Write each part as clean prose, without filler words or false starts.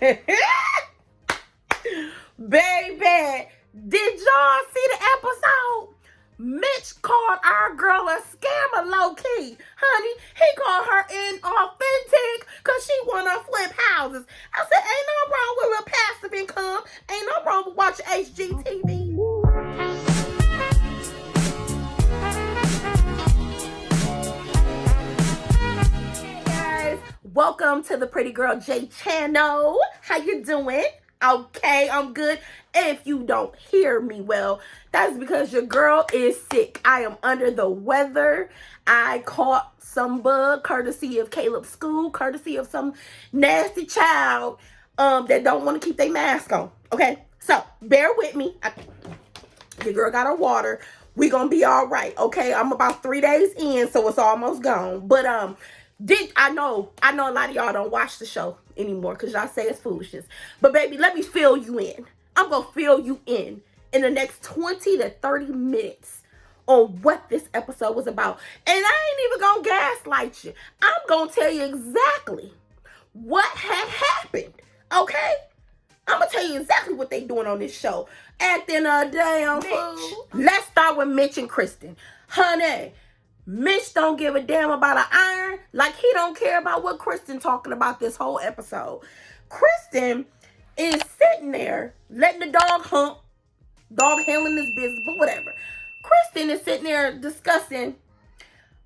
Baby, did y'all see the episode? Mitch called our girl a scammer low-key. Honey, he called her inauthentic because she wanna flip houses. I said, ain't no wrong with real passive income. Ain't no wrong with watching HGTV. Hey guys, welcome to the Pretty Girl J channel. How you doing? Okay, I'm good. If you don't hear me well, that's because your girl is sick. I am under the weather. I caught some bug courtesy of Caleb's school, courtesy of some nasty child that don't want to keep their mask on. Okay, so bear with me. Your girl got her water. We gonna be all right. Okay, I'm about 3 days in, so it's almost gone. But I know a lot of y'all don't watch the show anymore because y'all say it's foolishness. But baby, let me fill you in. I'm going to fill you in the next 20 to 30 minutes on what this episode was about. And I ain't even going to gaslight you. I'm going to tell you exactly what had happened. Okay? I'm going to tell you exactly what they doing on this show. Acting a damn fool. Let's start with Mitch and Kristen. Honey, Mitch don't give a damn about an iron like he don't care about what Krysten talking about this whole episode. Krysten is sitting there letting the dog hump, dog handling his business, but whatever. Krysten is sitting there discussing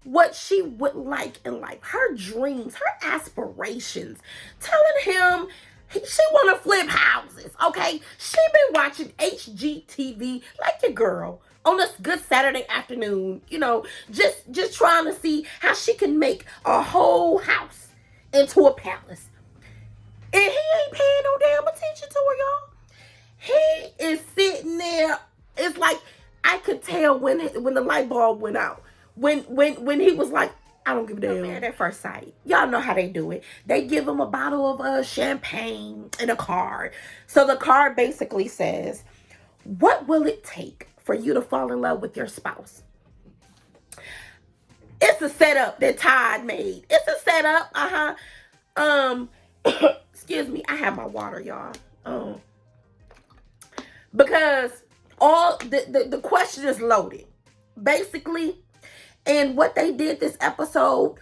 what she would like in life, her dreams, her aspirations, telling him she want to flip houses, okay? She been watching HGTV like your girl on this good Saturday afternoon, you know, just trying to see how she can make a whole house into a palace. And he ain't paying no damn attention to her, y'all. He is sitting there. It's like I could tell when the light bulb went out. When he was like, I don't give a damn. Married at first sight. Y'all know how they do it. They give him a bottle of champagne and a card. So the card basically says, what will it take for you to fall in love with your spouse? It's a setup that Todd made. It's a setup. Excuse me. I have my water, y'all. Because all the question is loaded. Basically, and what they did this episode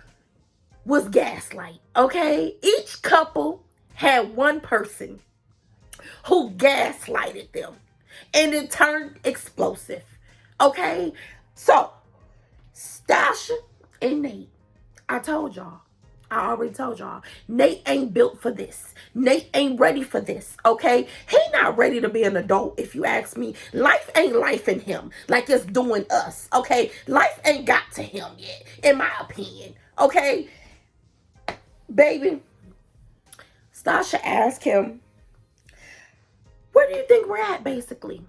was gaslight. Okay? Each couple had one person who gaslighted them. And it turned explosive. Okay? So, Stacia and Nate, I already told y'all, Nate ain't built for this. Nate ain't ready for this, okay? He not ready to be an adult, if you ask me. Life ain't life in him like it's doing us, okay? Life ain't got to him yet, in my opinion, okay? Baby, Stacia asked him, where do you think we're at, basically?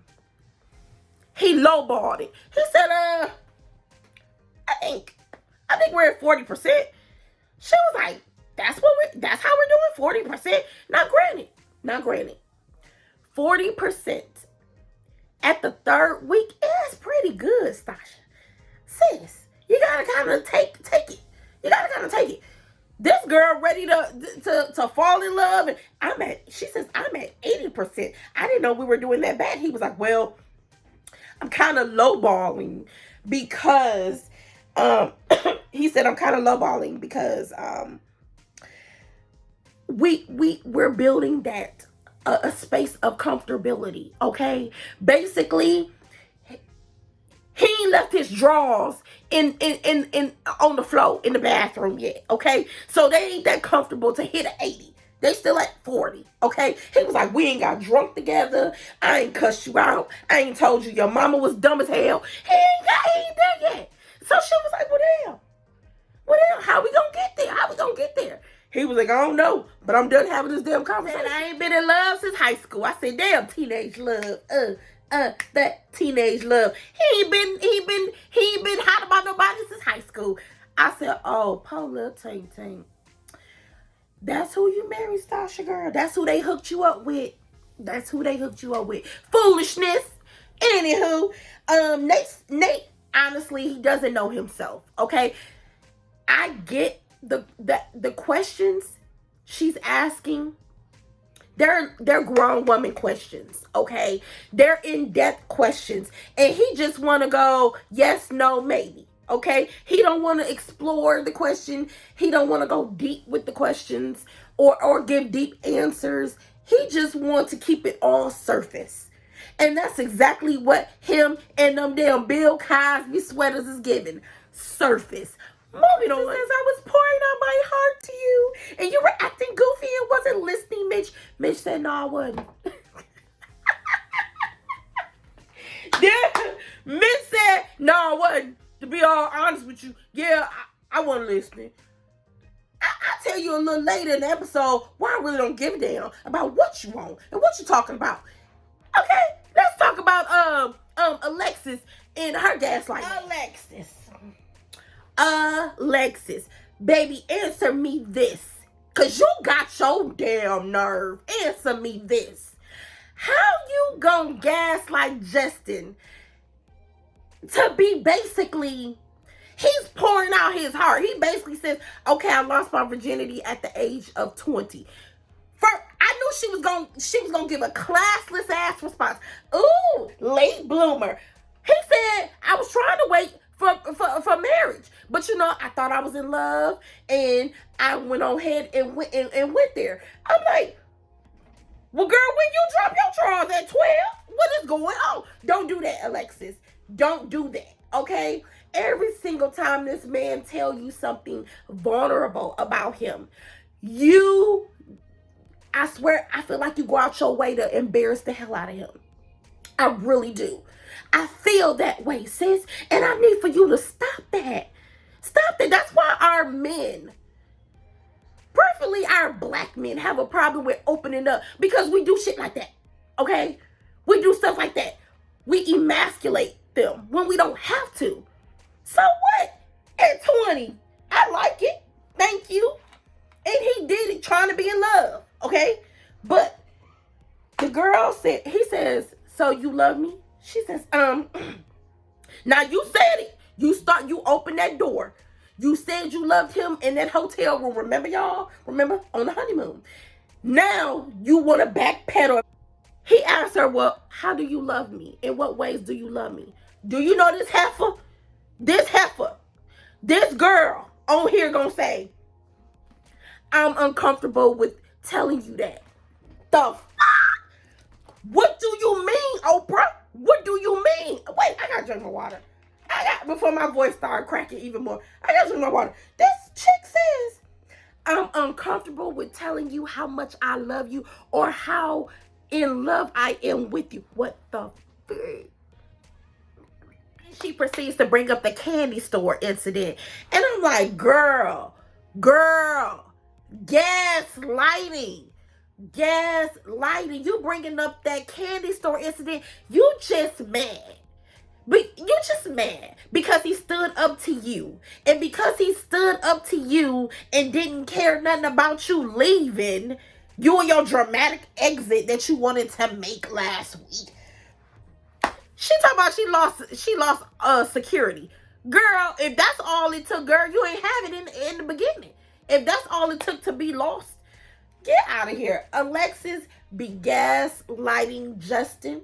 He lowballed it. He said, I think we're at 40%. She was like, that's how we're doing, 40%. Now granted, 40% at the third week is pretty good, Stacia. Sis, you gotta kind of take it. You gotta kind of take it. This girl ready to fall in love, and she says, I'm at 80%. I didn't know we were doing that bad. He was like, well, I'm kind of lowballing because, he said, I'm kind of lowballing because, we're building that, a space of comfortability. Okay. Basically, he ain't left his drawers in on the floor in the bathroom yet, okay? So they ain't that comfortable to hit an 80. They still at 40, okay? He was like, we ain't got drunk together. I ain't cussed you out. I ain't told you your mama was dumb as hell. He ain't there yet. So she was like, well, damn, how we gonna get there? How we gonna get there? He was like, I don't know, but I'm done having this damn conversation. I ain't been in love since high school. I said, damn, teenage love, that teenage love. He ain't been hot about nobody since high school. I said, oh, poor little ting. That's who you married, Stacia, girl. That's who they hooked you up with. Foolishness. Anywho, Nate, honestly, he doesn't know himself. Okay, I get the questions she's asking. They're grown woman questions, okay? They're in-depth questions. And he just want to go yes, no, maybe. Okay? He don't want to explore the question. He don't want to go deep with the questions or give deep answers. He just wants to keep it all surface. And that's exactly what him and them damn Bill Cosby sweaters is giving. Surface. Moving on. As I was pouring out my heart to you, and you were acting goofy and wasn't listening, Mitch. Mitch said, no, I wasn't. Yeah, Mitch said, no, I wasn't. To be all honest with you, yeah, I wasn't listening. I'll tell you a little later in the episode why I really don't give a damn about what you want and what you're talking about. Okay, let's talk about Alexis and her gaslighting. Alexis, baby, answer me this. Cause you got your damn nerve. Answer me this. How you gonna gaslight Justin to be basically, he's pouring out his heart. He basically says, okay, I lost my virginity at the age of 20. I knew she was gonna give a classless ass response. Ooh, late bloomer. He said, I was trying to wait for marriage. But you know, I thought I was in love and I went on ahead and went there. I'm like, well, girl, when you drop your drawers at 12, what is going on? Don't do that, Alexis. Don't do that, okay? Every single time this man tell you something vulnerable about him, I swear, I feel like you go out your way to embarrass the hell out of him. I really do. I feel that way, sis. And I need for you to stop that. Stop that. That's why our men, preferably our black men, have a problem with opening up. Because we do shit like that. Okay? We do stuff like that. We emasculate them when we don't have to. So what? At 20, I like it. Thank you. And he did it trying to be in love. Okay? But the girl he says, so you love me? She says, now you said it. You opened that door. You said you loved him in that hotel room. Remember, y'all? Remember? On the honeymoon. Now you want to backpedal. He asked her, well, how do you love me? In what ways do you love me? Do you know this heifer? This girl on here gonna say, I'm uncomfortable with telling you that. The fuck? What do you mean, Oprah? What do you mean? Wait, I gotta drink my water. Before my voice started cracking even more, I gotta drink my water. This chick says, I'm uncomfortable with telling you how much I love you or how in love I am with you. What the fuck? She proceeds to bring up the candy store incident. And I'm like, girl, gaslighting. You bringing up that candy store incident. You just mad. But you just mad because he stood up to you. And because he stood up to you and didn't care nothing about you leaving, you and your dramatic exit that you wanted to make last week. She talking about she lost security. Girl, if that's all it took, girl, you ain't have it in the beginning. If that's all it took to be lost, get out of here. Alexis be gaslighting Justin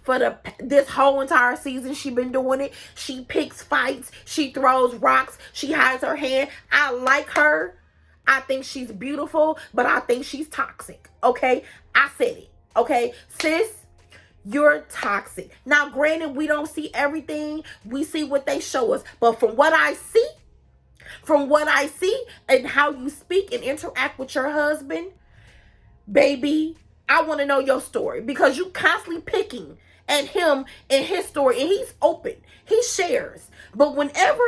for this whole entire season. She been doing it. She picks fights. She throws rocks. She hides her hand. I like her. I think she's beautiful, but I think she's toxic. Okay? I said it. Okay? Sis, you're toxic. Now, granted, we don't see everything. We see what they show us. But from what I see and how you speak and interact with your husband, baby, I want to know your story. Because you constantly picking at him and his story. And he's open. He shares. But whenever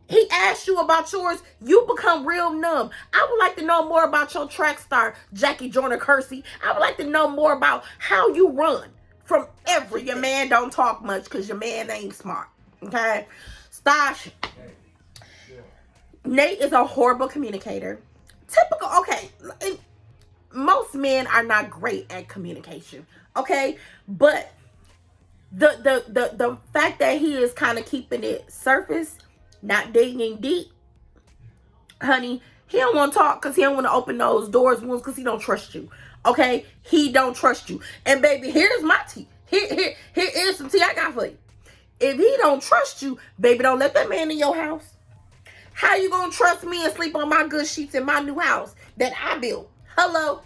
he asks you about yours, you become real numb. I would like to know more about your track star, Jackie Joyner-Kersee. I would like to know more about how you run. From your man don't talk much because your man ain't smart. Okay? Stacia. Nate is a horrible communicator. Typical, okay. Most men are not great at communication. Okay? But the fact that he is kind of keeping it surface, not digging deep, honey, he don't want to talk because he don't want to open those doors wounds because he don't trust you. Okay, he don't trust you. And baby, here's my tea. Here is some tea I got for you. If he don't trust you, baby, don't let that man in your house. How you gonna trust me and sleep on my good sheets in my new house that I built? Hello?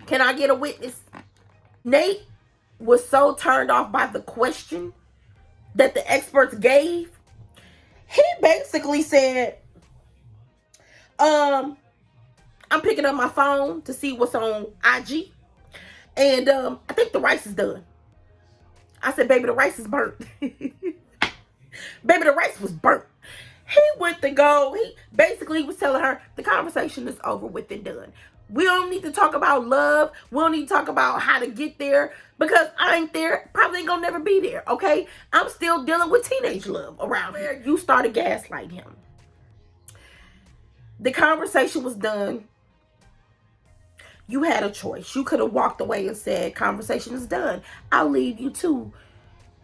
Can I get a witness? Nate was so turned off by the question that the experts gave. He basically said, I'm picking up my phone to see what's on IG. And I think the rice is done. I said, baby, the rice is burnt. Baby, the rice was burnt. He went to go. He basically was telling her the conversation is over with and done. We don't need to talk about love. We don't need to talk about how to get there because I ain't there. Probably ain't gonna never be there. Okay, I'm still dealing with teenage love around here. You started gaslighting him. The conversation was done. You had a choice. You could have walked away and said, conversation is done. I'll leave you to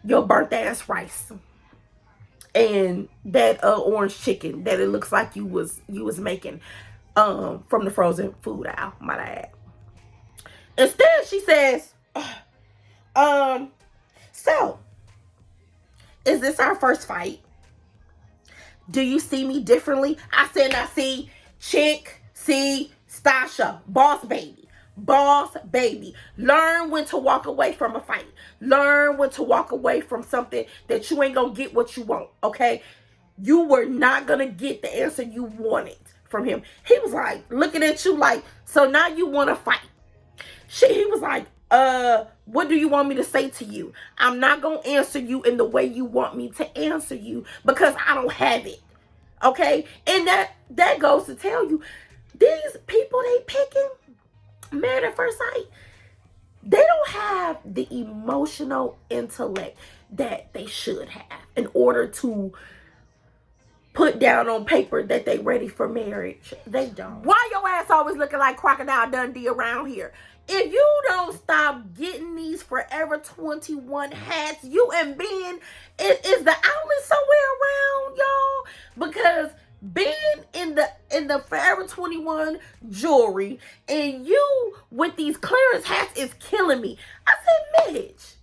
your burnt ass rice and that orange chicken that it looks like you was making from the frozen food aisle, might I add. Instead, she says, so is this our first fight? Do you see me differently? I said, I see chick, see Stacia, boss baby. Boss baby. Learn when to walk away from a fight. Learn when to walk away from something that you ain't gonna get what you want, okay? You were not gonna get the answer you wanted from him. He was like, looking at you like, so now you want to fight. He was like, what do you want me to say to you? I'm not gonna answer you in the way you want me to answer you because I don't have it. Okay? And that goes to tell you, these people they picking, married at first sight, they don't have the emotional intellect that they should have in order to put down on paper that they ready for marriage. They don't. Why your ass always looking like Crocodile Dundee around here? If you don't stop getting these Forever 21 hats, you and Ben, is the outlet somewhere around, y'all? Because Ben in the Forever 21 jewelry and you with these clearance hats is killing me. I said, Mitch,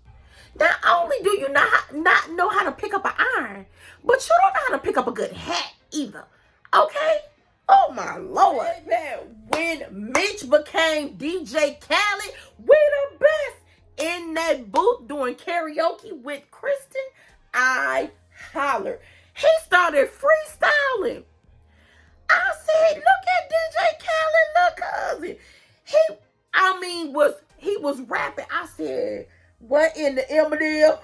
not only do you not know how to pick up an iron, but you don't know how to pick up a good hat either. Okay? Oh my Lord. When Mitch became DJ Khaled, we the best in that booth doing karaoke with Krysten, I hollered. He started freestyling. I said, look at DJ Khaled, look, cousin. He was rapping. I said, what in the Eminem?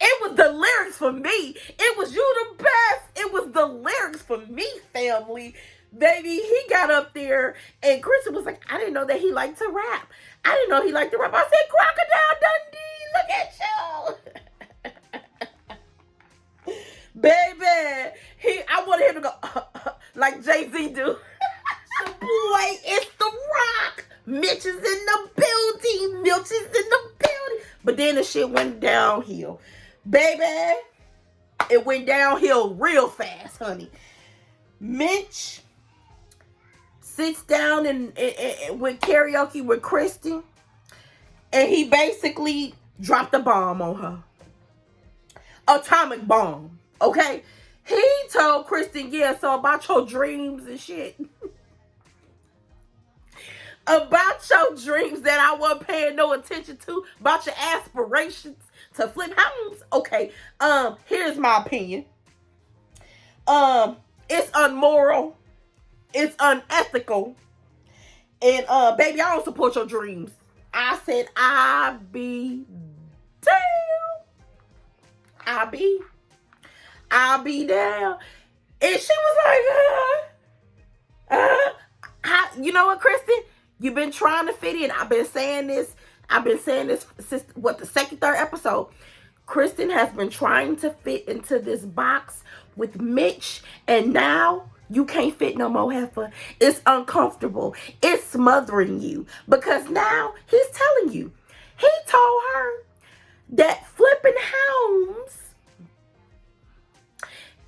It was the lyrics for me. It was you the best. It was the lyrics for me, family. Baby, he got up there and Kristen was like, I didn't know that he liked to rap. I didn't know he liked to rap. I said, Crocodile Dundee, look at you. Baby, I wanted him to go like Jay-Z do. Boy, it's The Rock. Mitch is in the building. Mitch is in the building. But then the shit went downhill. Baby, it went downhill real fast, honey. Mitch sits down and with karaoke with Krysten, and he basically dropped a bomb on her. Atomic bomb, okay? He told Krysten, yeah, so about your dreams and shit. About your dreams that I wasn't paying no attention to, about your aspirations to flip homes. Okay, here's my opinion. It's unmoral, it's unethical, and baby, I don't support your dreams. I said, I be damn. I'll be down. And she was like, you know what, Krysten? You've been trying to fit in. I've been saying this since, the second, third episode. Krysten has been trying to fit into this box with Mitch, and now you can't fit no more, heifer. It's uncomfortable. It's smothering you because now he's telling you. He told her that flipping homes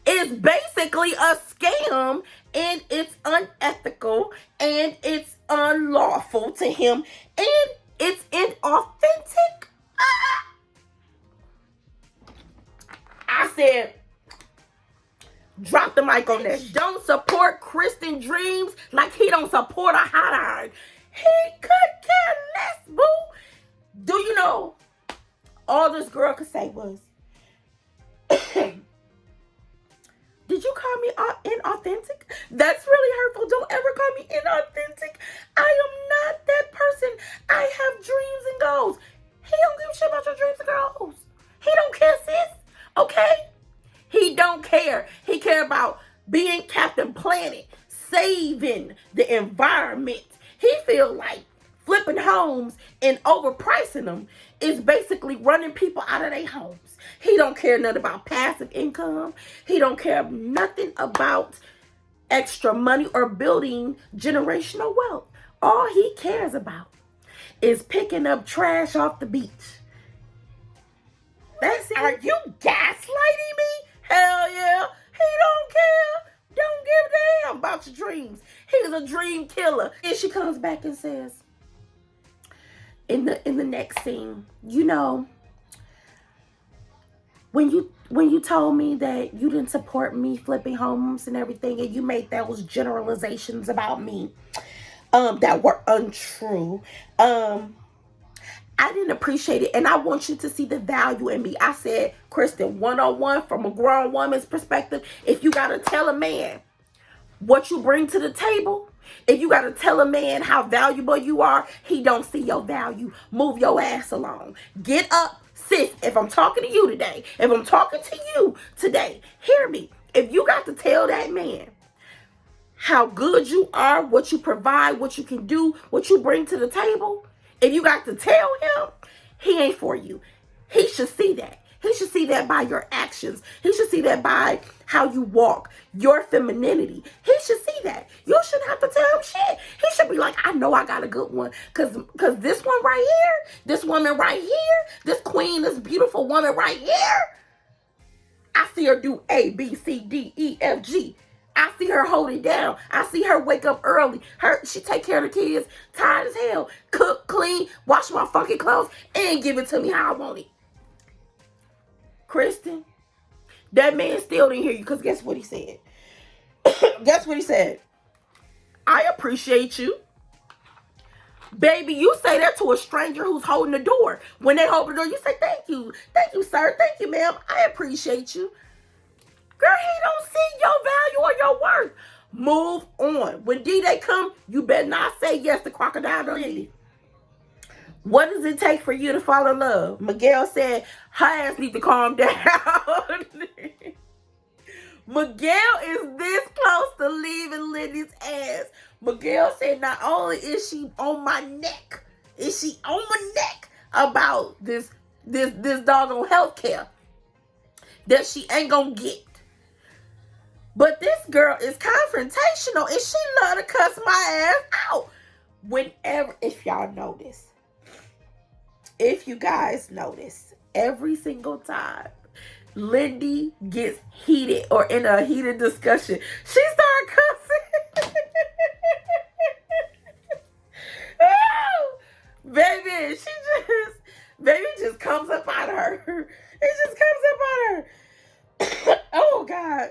is basically a scam, and it's unethical, and it's unlawful to him, and it's inauthentic. I said, drop the mic on that. Don't support Krysten dreams like he don't support a hot iron. He could care less, boo. Do you know, all this girl could say was, did you call me inauthentic? That's really hurtful. Don't ever call me inauthentic. I am not that person. I have dreams and goals. He don't give a shit about your dreams and goals. He don't care, sis. Okay? He don't care. He care about being Captain Planet, saving the environment. He feel like flipping homes and overpricing them is basically running people out of their homes. He don't care nothing about passive income. He don't care nothing about extra money or building generational wealth. All he cares about is picking up trash off the beach. That's it. Are you gaslighting me? Hell yeah. He don't care. Don't give a damn about your dreams. He's a dream killer. And she comes back and says, in the next scene, you know, when you told me that you didn't support me flipping homes and everything, and you made those generalizations about me that were untrue, I didn't appreciate it, and I want you to see the value in me. I said, Krysten, 101 from a grown woman's perspective, if you gotta tell a man what you bring to the table, if you gotta tell a man how valuable you are, he don't see your value. Move your ass along. Get up. Sis, if I'm talking to you today, if I'm talking to you today, hear me. If you got to tell that man how good you are, what you provide, what you can do, what you bring to the table, if you got to tell him, he ain't for you. He should see that. He should see that by your actions. He should see that by how you walk, your femininity. He should see that. You shouldn't have to tell him shit. He should be like, I know I got a good one. Cause this one right here, this woman right here, this queen, this beautiful woman right here, I see her do A, B, C, D, E, F, G. I see her hold it down. I see her wake up early. She take care of the kids, tired as hell. Cook, clean, wash my fucking clothes, and give it to me how I want it. Krysten, that man still didn't hear you, because guess what he said? Guess what he said? I appreciate you. Baby, you say that to a stranger who's holding the door. When they open the door, you say, thank you. Thank you, sir. Thank you, ma'am. I appreciate you. Girl, he don't see your value or your worth. Move on. When D-Day come, you better not say yes to Crocodile Dundee. What does it take for you to fall in love? Miguel said her ass needs to calm down. Miguel is this close to leaving Lindy's ass. Miguel said not only is she on my neck, is she on my neck about this doggone healthcare that she ain't gonna get. But this girl is confrontational, and she love to cuss my ass out. Whenever, if y'all notice, if you guys notice, every single time Lindy gets heated or in a heated discussion, she starts cussing. Oh, baby, it just comes up out of her. It just comes up out of her. Oh God,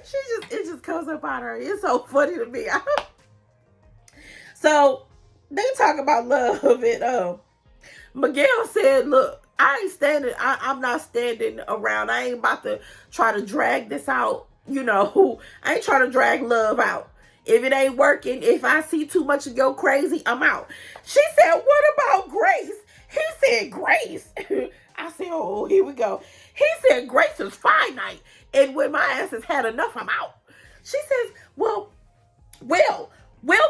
it just comes up out of her. It's so funny to me. So they talk about love, and Miguel said, look, I'm not standing around. I ain't about to try to drag this out. You know, I ain't trying to drag love out. If it ain't working, if I see too much of your crazy, I'm out. She said, what about Grace? He said, Grace. I said, oh, here we go. He said, Grace is finite. And when my ass has had enough, I'm out. She says, well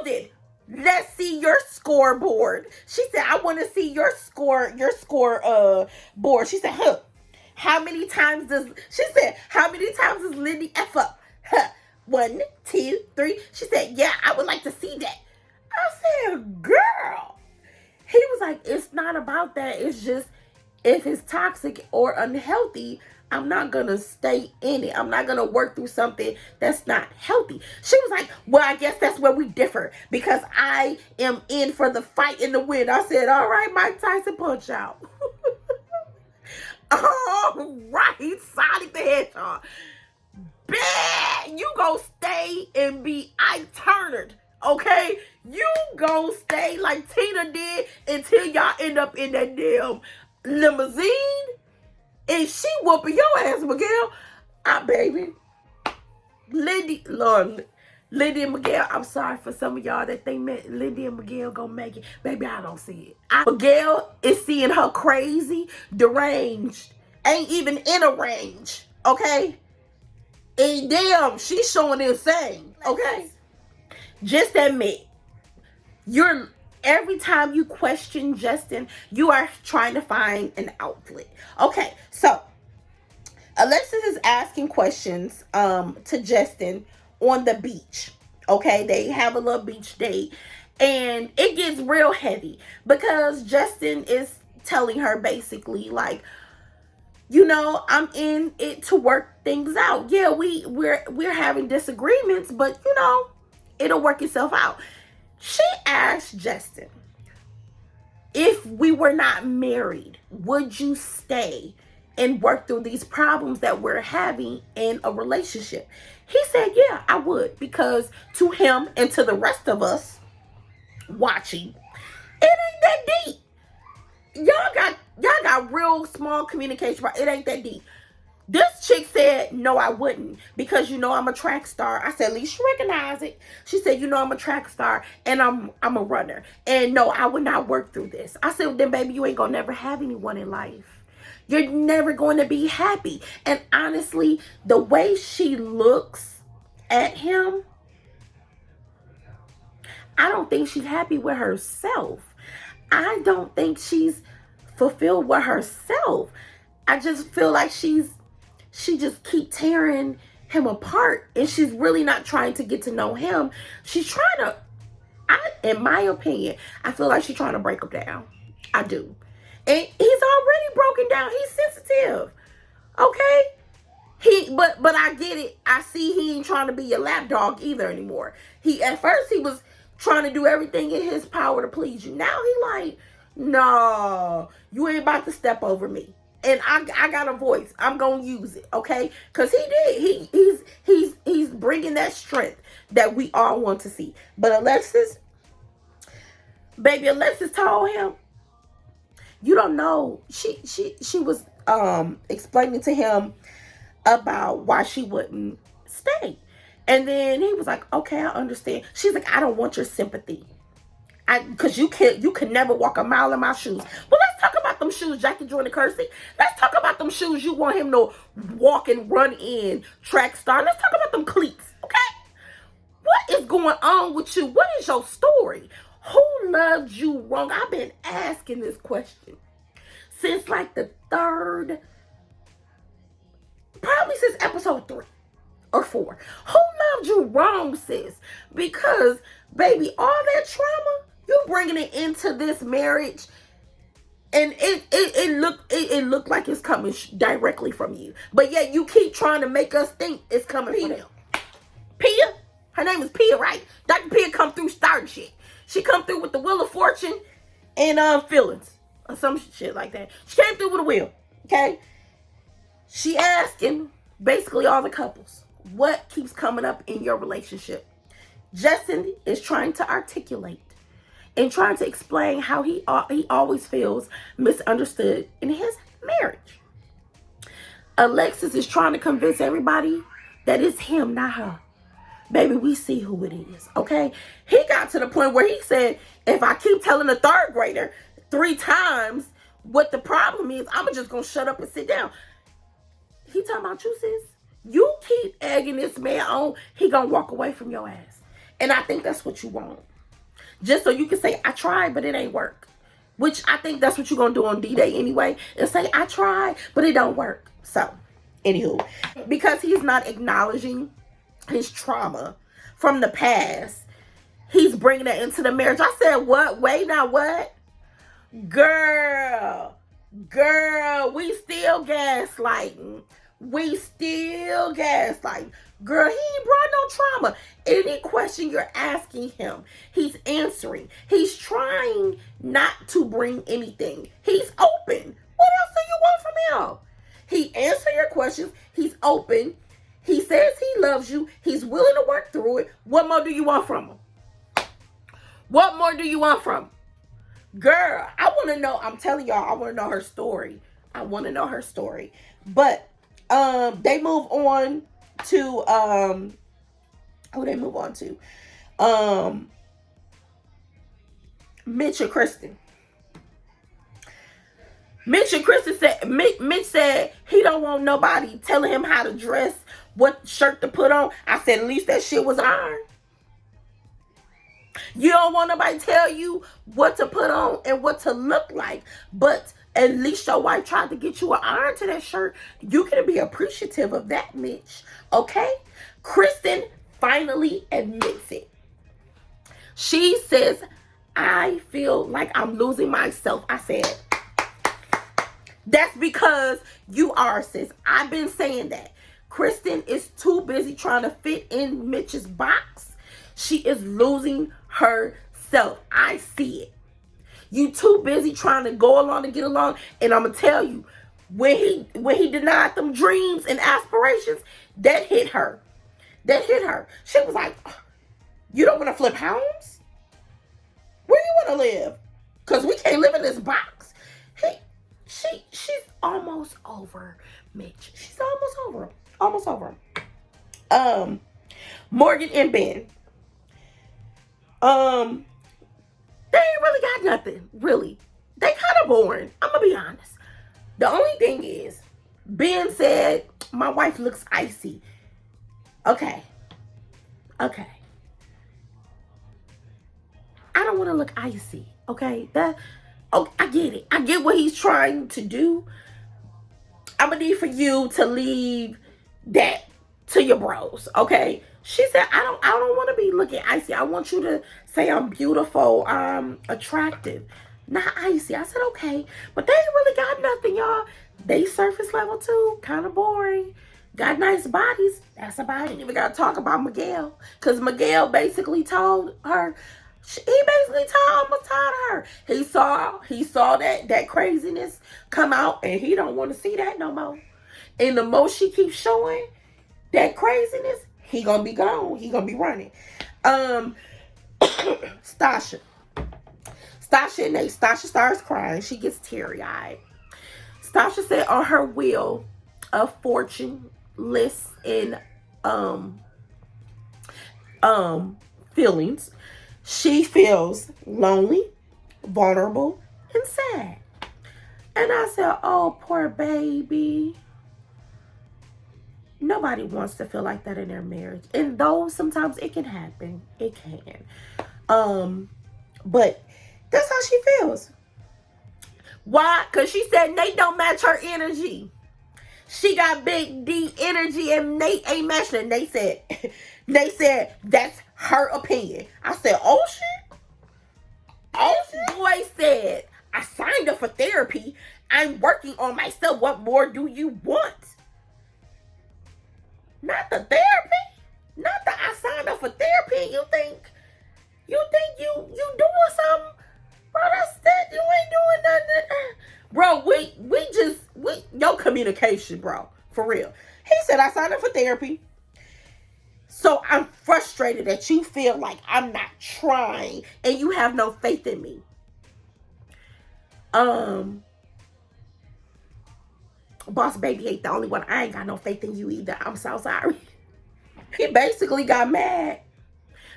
then, let's see your scoreboard. She said, I want to see your score board. She said, how many times does Lindy F up? 1, 2, 3. She said, yeah, I would like to see that. I said, girl. He was like, it's not about that. It's just, if it's toxic or unhealthy, I'm not going to stay in it. I'm not going to work through something that's not healthy. She was like, well, I guess that's where we differ because I am in for the fight in the win. I said, all right, Mike Tyson punch out. All right, Sonic the Hedgehog. Bad. You gonna stay and be Ike Turnered, okay? You gonna stay like Tina did until y'all end up in that damn limousine and she whooping your ass, Miguel. Baby. Lindy and Miguel, I'm sorry for some of y'all that think Lindy and Miguel gonna make it. Baby, I don't see it. Miguel is seeing her crazy, deranged, ain't even in a range, okay? And damn, she's showing insane, okay? Just admit, every time you question Justin, you are trying to find an outlet. Okay, so Alexis is asking questions to Justin on the beach. Okay, they have a little beach date, and it gets real heavy because Justin is telling her basically like, you know, I'm in it to work things out. Yeah, we're having disagreements, but you know, it'll work itself out. She asked Justin, if we were not married, would you stay and work through these problems that we're having in a relationship? He said, yeah, I would, because to him and to the rest of us watching, it ain't that deep. Y'all got real small communication, but it ain't that deep. This chick said, no, I wouldn't, because you know I'm a track star. I said, at least you recognize it. She said, you know I'm a track star and I'm a runner. And no, I would not work through this. I said, well, then baby, you ain't gonna never have anyone in life. You're never going to be happy. And honestly, the way she looks at him, I don't think she's happy with herself. I don't think she's fulfilled with herself. I just feel like she just keep tearing him apart, and she's really not trying to get to know him. She's trying to, in my opinion, I feel like she's trying to break him down. I do. And he's already broken down. He's sensitive. Okay? But I get it. I see he ain't trying to be your lapdog either anymore. At first he was trying to do everything in his power to please you. Now he like, no, you ain't about to step over me. And I got a voice. I'm gonna use it, okay? Cause he did. He's bringing that strength that we all want to see. But Alexis told him, you don't know. She was explaining to him about why she wouldn't stay, and then he was like, okay, I understand. She's like, I don't want your sympathy. Because you can never walk a mile in my shoes. Well, let's talk about them shoes, Jackie Jordan Kersey. Let's talk about them shoes you want him to walk and run in, track star. Let's talk about them cleats, okay? What is going on with you? What is your story? Who loved you wrong? I've been asking this question since like the third, probably since episode 3 or 4. Who loved you wrong, sis? Because, baby, all that trauma, you bringing it into this marriage, and it looked like it's coming directly from you. But yet you keep trying to make us think it's coming from him. Pia, her name is Pia, right? Dr. Pia come through starting shit. She come through with the Wheel of Fortune and feelings or some shit like that. She came through with a wheel, okay? She asking basically all the couples, what keeps coming up in your relationship? Justin is trying to articulate and trying to explain how he always feels misunderstood in his marriage. Alexis is trying to convince everybody that it's him, not her. Baby, we see who it is, okay? He got to the point where he said, if I keep telling the 3rd grader 3 times what the problem is, I'm just going to shut up and sit down. He talking about you, sis. You keep egging this man on, he going to walk away from your ass. And I think that's what you want. Just so you can say, I tried, but it ain't work. Which I think that's what you're going to do on D-Day anyway. And say, I tried, but it don't work. So, anywho. Because he's not acknowledging his trauma from the past, he's bringing it into the marriage. I said, what? Wait, now what? Girl, we still gaslighting. we still gaslight. Girl, he ain't brought no trauma. Any question you're asking him, he's answering. He's trying not to bring anything. He's open. What else do you want from him? He answers your questions. He's open. He says he loves you. He's willing to work through it. What more do you want from him? What more do you want from him? Girl, I want to know. I'm telling y'all, I want to know her story. I want to know her story. But they move on to who they move on to? Mitch and Kristen. Mitch and Kristen said Mitch said he don't want nobody telling him how to dress, what shirt to put on. I said at least that shit was iron. You don't want nobody tell you what to put on and what to look like. But at least your wife tried to get you an iron to that shirt. You can be appreciative of that, Mitch. Okay? Krysten finally admits it. She says, I feel like I'm losing myself. I said, that's because you are, sis. I've been saying that. Krysten is too busy trying to fit in Mitch's box. She is losing herself. I see it. You too busy trying to go along to get along. And I'm going to tell you, when he denied them dreams and aspirations, that hit her. That hit her. She was like, you don't want to flip homes? Where you want to live? Because we can't live in this box. She's almost over Mitch. She's almost over him. Almost over him. Morgan and Ben. They ain't really got nothing, really. They kind of boring. I'm gonna be honest. The only thing is, Ben said, my wife looks icy. Okay. I don't want to look icy. Okay. I get it. I get what he's trying to do. I'm gonna need for you to leave that to your bros. Okay. She said, I don't want to be looking icy. I want you to say I'm beautiful, attractive, not icy. I said, okay. But they ain't really got nothing, y'all. They surface level too. Kind of boring. Got nice bodies. That's about it. We got to talk about Miguel. Because Miguel basically told her, almost told her. He saw that craziness come out, and he don't want to see that no more. And the more she keeps showing that craziness, he gonna be gone. He gonna be running. Stacia starts crying. She gets teary-eyed. Stacia said on her wheel of fortune lists in feelings, she feels lonely, vulnerable, and sad. And I said, oh, poor baby. Nobody wants to feel like that in their marriage. And though sometimes it can happen. It can. But that's how she feels. Why? Because she said Nate don't match her energy. She got big D energy and Nate ain't matching it. They said that's her opinion. I said, oh shit. Oh shit. Boy said, I signed up for therapy. I'm working on myself. What more do you want? Not the therapy. Not that I signed up for therapy. You think you doing something? Bro, that's that. You ain't doing nothing. Bro, we your communication, bro. For real. He said, I signed up for therapy. So I'm frustrated that you feel like I'm not trying and you have no faith in me. Boss baby ain't the only one. I ain't got no faith in you either. I'm so sorry. He basically got mad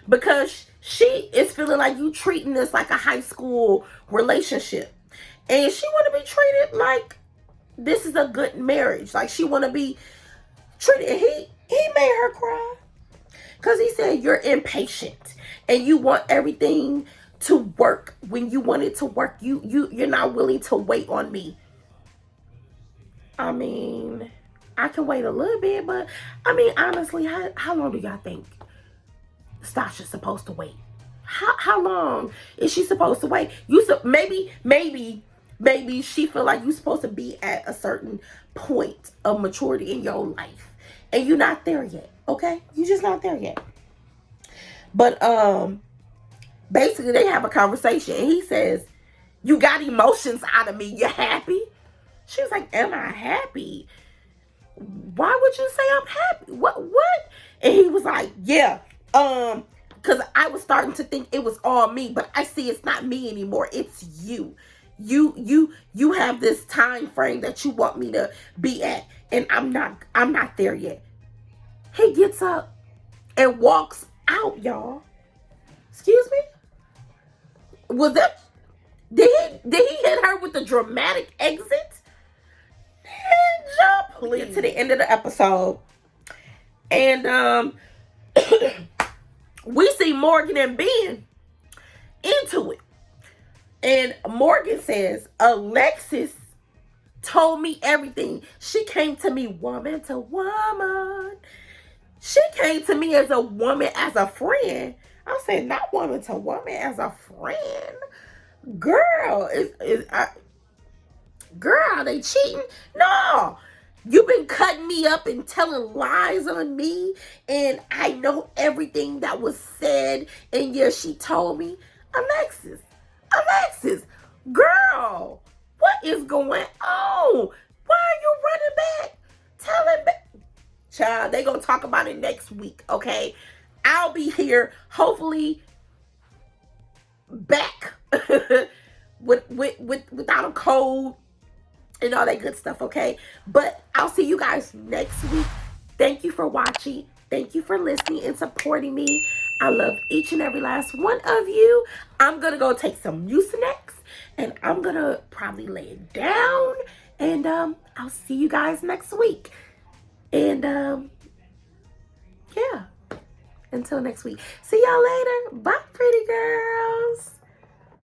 because she is feeling like you treating this like a high school relationship. And she want to be treated like this is a good marriage. Like she want to be treated. He made her cry. Because he said you're impatient and you want everything to work when you want it to work. You're not willing to wait on me. I mean, I can wait a little bit, but I mean, honestly, how long do y'all think Stacia's supposed to wait? How long is she supposed to wait? Maybe maybe she feel like you're supposed to be at a certain point of maturity in your life, and you're not there yet. Okay, you're just not there yet. But basically they have a conversation, and he says, "You got emotions out of me. You happy?" She was like, "Am I happy? Why would you say I'm happy? What? And he was like, "Yeah, because I was starting to think it was all me, but I see it's not me anymore. It's you. You have this time frame that you want me to be at, and I'm not there yet." He gets up and walks out, y'all. Excuse me? Was that, did he hit her with the dramatic exit? Ninja, please. To the end of the episode, and we see Morgan and Ben into it, and Morgan says, "Alexis told me everything. She came to me woman to woman. She came to me as a woman, as a friend." I said, not woman to woman, as a friend. Girl, girl, they cheating? No. You've been cutting me up and telling lies on me, and I know everything that was said, and yeah, she told me. Alexis, girl, what is going on? Why are you running back? Tell him back. Child, they gonna talk about it next week, okay? I'll be here, hopefully, back without a cold and all that good stuff, okay? But I'll see you guys next week. Thank you for watching. Thank you for listening and supporting me. I love each and every last one of you. I'm gonna go take some Mucinex, and I'm gonna probably lay it down, and I'll see you guys next week. And yeah, until next week. See y'all later. Bye.